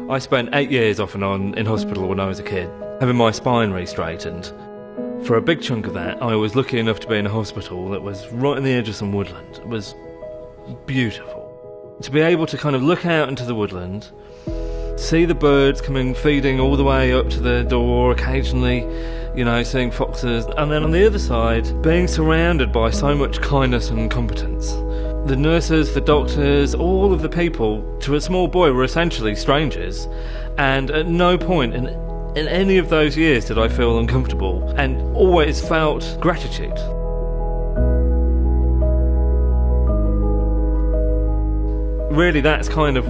I spent 8 years off and on in hospital when I was a kid, having my spine re-straightened. For a big chunk of that, I was lucky enough to be in a hospital that was right on the edge of some woodland. It was beautiful. To be able to kind of look out into the woodland, see the birds coming feeding all the way up to the door, occasionally, seeing foxes, and then on the other side, being surrounded by so much kindness and competence. The nurses, the doctors, all of the people, to a small boy, were essentially strangers, and at no point in any of those years did I feel uncomfortable, and always felt gratitude. Really, that's kind of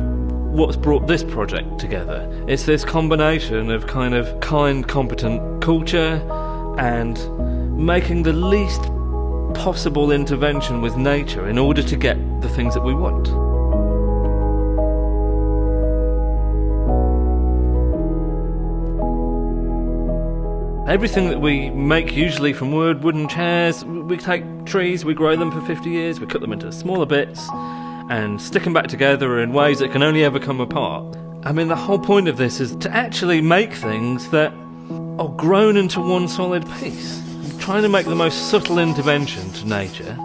what's brought this project together. It's this combination of kind of kind, competent culture and making the least possible intervention with nature in order to get the things that we want. Everything that we make, usually from wood, wooden chairs, we take trees, we grow them for 50 years, we cut them into smaller bits and stick them back together in ways that can only ever come apart. I mean, the whole point of this is to actually make things that are grown into one solid piece. I'm trying to make the most subtle intervention to nature.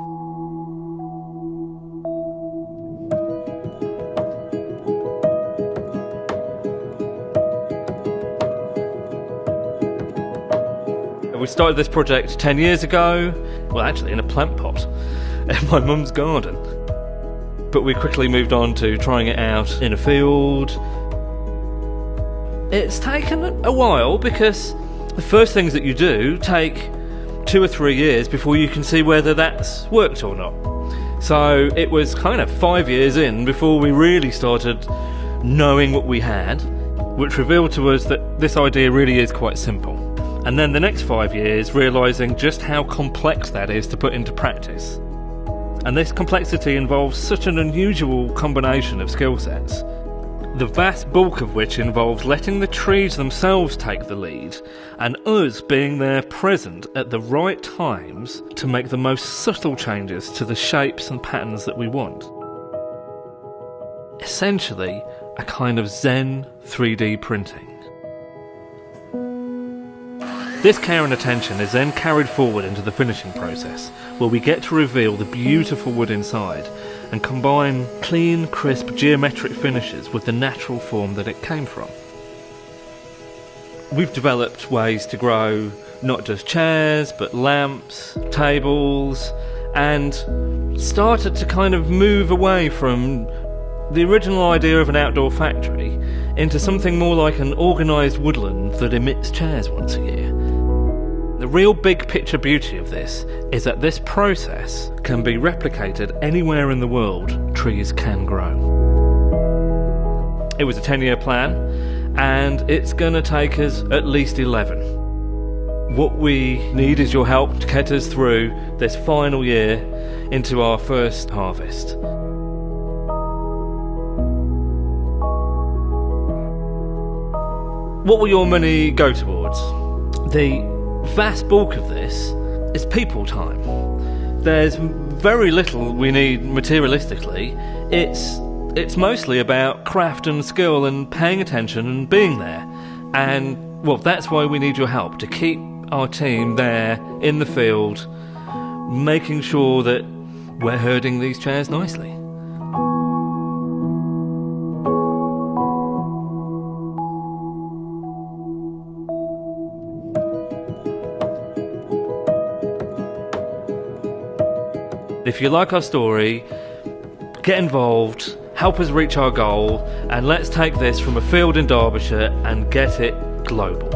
We started this project 10 years ago, well actually in a plant pot in my mum's garden. But we quickly moved on to trying it out in a field. It's taken a while because the first things that you do take 2 or 3 years before you can see whether that's worked or not. So it was kind of 5 years in before we really started knowing what we had, which revealed to us that this idea really is quite simple. And then the next 5 years realising just how complex that is to put into practice. And this complexity involves such an unusual combination of skill sets, the vast bulk of which involves letting the trees themselves take the lead and us being there present at the right times to make the most subtle changes to the shapes and patterns that we want. Essentially, a kind of Zen 3D printing. This care and attention is then carried forward into the finishing process, where we get to reveal the beautiful wood inside and combine clean, crisp, geometric finishes with the natural form that it came from. We've developed ways to grow not just chairs, but lamps, tables, and started to kind of move away from the original idea of an outdoor factory into something more like an organised woodland that emits chairs once a year. The real big picture beauty of this is that this process can be replicated anywhere in the world trees can grow. It was a 10-year plan, and it's going to take us at least 11. What we need is your help to get us through this final year into our first harvest. What will your money go towards? The vast bulk of this is people time. There's very little we need materialistically. It's mostly about craft and skill and paying attention and being there. And well, that's why we need your help to keep our team there in the field, making sure that we're herding these chairs nicely. If you like our story, get involved, help us reach our goal, and let's take this from a field in Derbyshire and get it global.